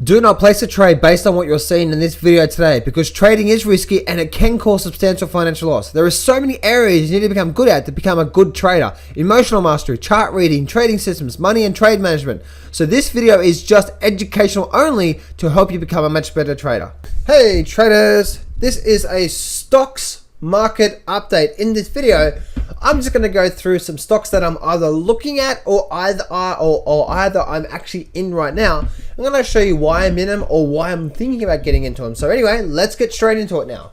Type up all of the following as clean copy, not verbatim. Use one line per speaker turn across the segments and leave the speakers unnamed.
Do not place a trade based on what you're seeing in this video today, because trading is risky and it can cause substantial financial loss. There are so many areas you need to become good at to become a good trader. Emotional mastery, chart reading, trading systems, money and trade management. So this video is just educational only to help you become a much better trader. Hey traders, this is a stocks market update. In this video, I'm just going to go through some stocks that I'm either looking at or either I'm actually in right now. I'm going to show you why I'm in them or why I'm thinking about getting into them. So anyway, let's get straight into it now.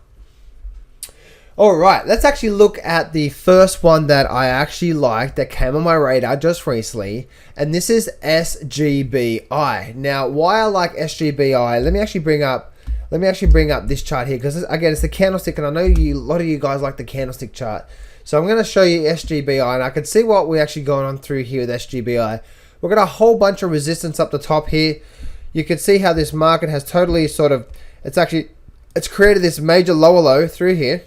All right, let's actually look at the first one that I actually liked that came on my radar just recently, and this is SGBI. Now, why I like SGBI, let me actually bring up this chart here, because again, it's the candlestick, and I know a lot of you guys like the candlestick chart. So I'm going to show you SGBI, and I can see what we're actually going on through here with SGBI. We've got a whole bunch of resistance up the top here. You can see how this market has totally it's created this major lower low through here.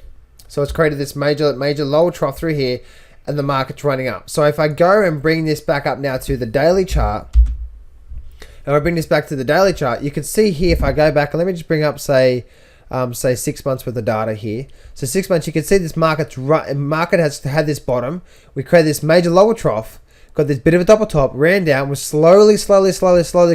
So it's created this major lower trough through here, and the market's running up. So if I go and bring this back up now to the daily chart, and I bring this back to the daily chart, you can see here, if I go back, and let me just bring up, say 6 months worth of data here. So 6 months, you can see this market has had this bottom. We created this major lower trough, got this bit of a double top, ran down, was slowly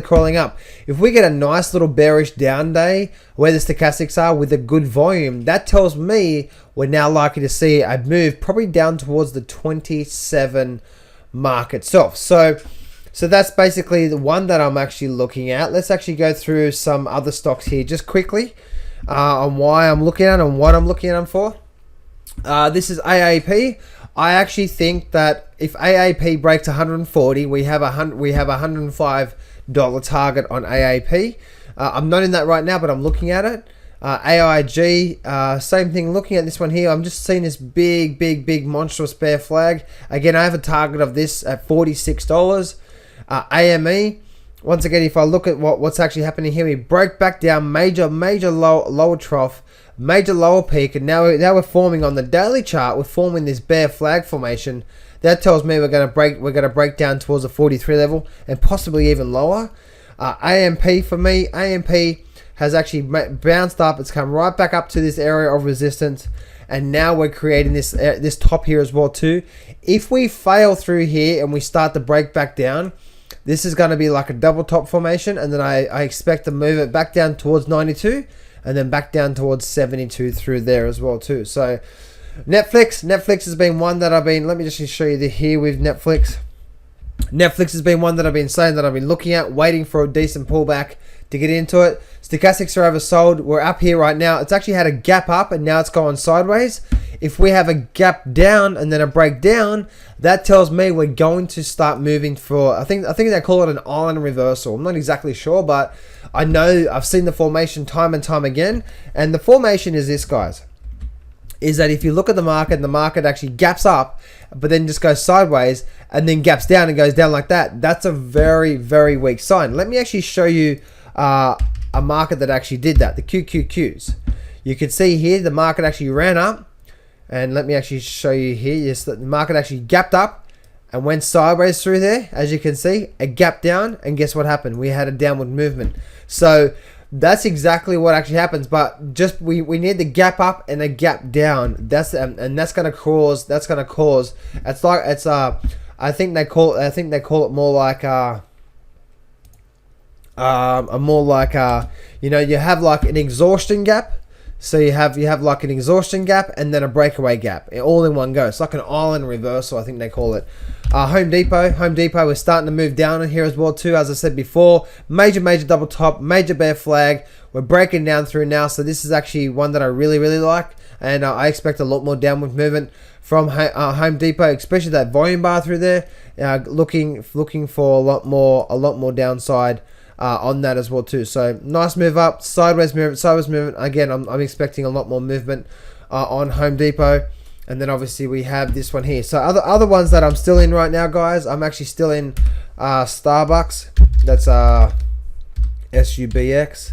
crawling up. If we get a nice little bearish down day where the stochastics are with a good volume, that tells me we're now likely to see a move probably down towards the 27 mark itself. So that's basically the one that I'm actually looking at. Let's actually go through some other stocks here just quickly on why I'm looking at and what I'm looking at them for. This is AAP. I actually think that if AAP breaks 140, we have a $105 target on AAP. I'm not in that right now, but I'm looking at it. AIG, same thing. Looking at this one here, I'm just seeing this big monstrous bear flag. Again, I have a target of this at $46. AME. Once again, if I look at what's actually happening here, we broke back down major lower trough, major lower peak, and now we're forming on the daily chart. We're forming this bear flag formation. That tells me we're going to break down towards the 43 level and possibly even lower. AMP for me, AMP has actually bounced up. It's come right back up to this area of resistance, and now we're creating this top here as well too. If we fail through here and we start to break back down, this is going to be like a double top formation, and then I expect to move it back down towards 92 and then back down towards 72 through there as well too. So Netflix has been one that let me just show you here with Netflix. Netflix has been one that I've been saying that I've been looking at, waiting for a decent pullback to get into it. Stochastics are oversold. We're up here right now. It's actually had a gap up and now it's going sideways. If we have a gap down and then a breakdown, that tells me we're going to start moving for, I think they call it an island reversal. I'm not exactly sure, but I know I've seen the formation time and time again. And the formation is this, guys, is that if you look at the market and the market actually gaps up, but then just goes sideways and then gaps down and goes down like that, that's a very weak sign. Let me actually show you a market that actually did that, the QQQs. You can see here the market actually ran up, and let me actually show you here. Yes, the market actually gapped up and went sideways through there. As you can see, a gap down, and guess what happened? We had a downward movement. So that's exactly what actually happens. But just we need the gap up and a gap down. That's gonna cause. It's like I think they call it more like you have like an exhaustion gap. So you have like an exhaustion gap and then a breakaway gap, all in one go. It's like an island reversal, I think they call it. Home Depot we're starting to move down in here as well too. As I said before, major double top, major bear flag. We're breaking down through now, so this is actually one that I really like, and I expect a lot more downward movement from Home Depot, especially that volume bar through there. Looking for a lot more downside on that as well too. So nice move up, sideways movement. Again, I'm expecting a lot more movement on Home Depot. And then obviously we have this one here. So other ones that I'm still in right now, guys, I'm actually still in Starbucks. That's SUBX.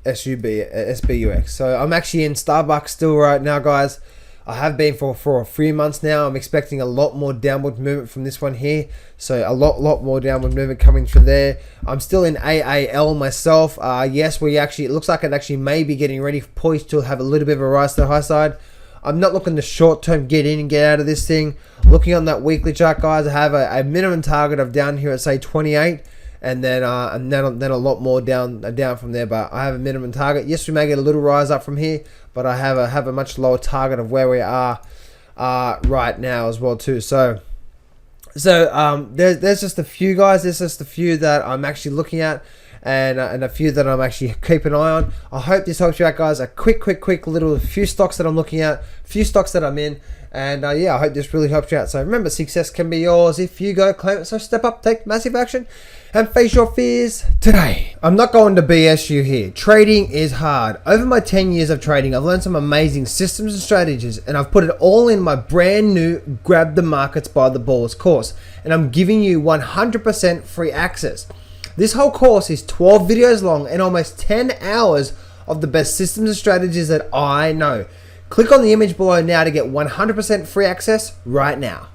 SBUX. So I'm actually in Starbucks still right now, guys. I have been for a few months now. I'm expecting a lot more downward movement from this one here. So a lot more downward movement coming through there. I'm still in AAL myself. Yes, it looks like it actually may be getting ready, poised to have a little bit of a rise to the high side. I'm not looking to short term get in and get out of this thing. Looking on that weekly chart, guys, I have a minimum target of down here at say 28. And then a lot more down from there, but I have a minimum target. Yes, we may get a little rise up from here, but I have a much lower target of where we are right now as well too. So there's just a few, guys. There's just a few that I'm actually looking at, and a few that I'm actually keeping an eye on. I hope this helps you out, guys. A quick little few stocks that I'm looking at, few stocks that I'm in. And yeah, I hope this really helps you out. So remember, success can be yours if you go claim it. So step up, take massive action, and face your fears today. I'm not going to BS you here. Trading is hard. Over my 10 years of trading, I've learned some amazing systems and strategies, and I've put it all in my brand new Grab the Markets by the Balls course. And I'm giving you 100% free access. This whole course is 12 videos long and almost 10 hours of the best systems and strategies that I know. Click on the image below now to get 100% free access right now.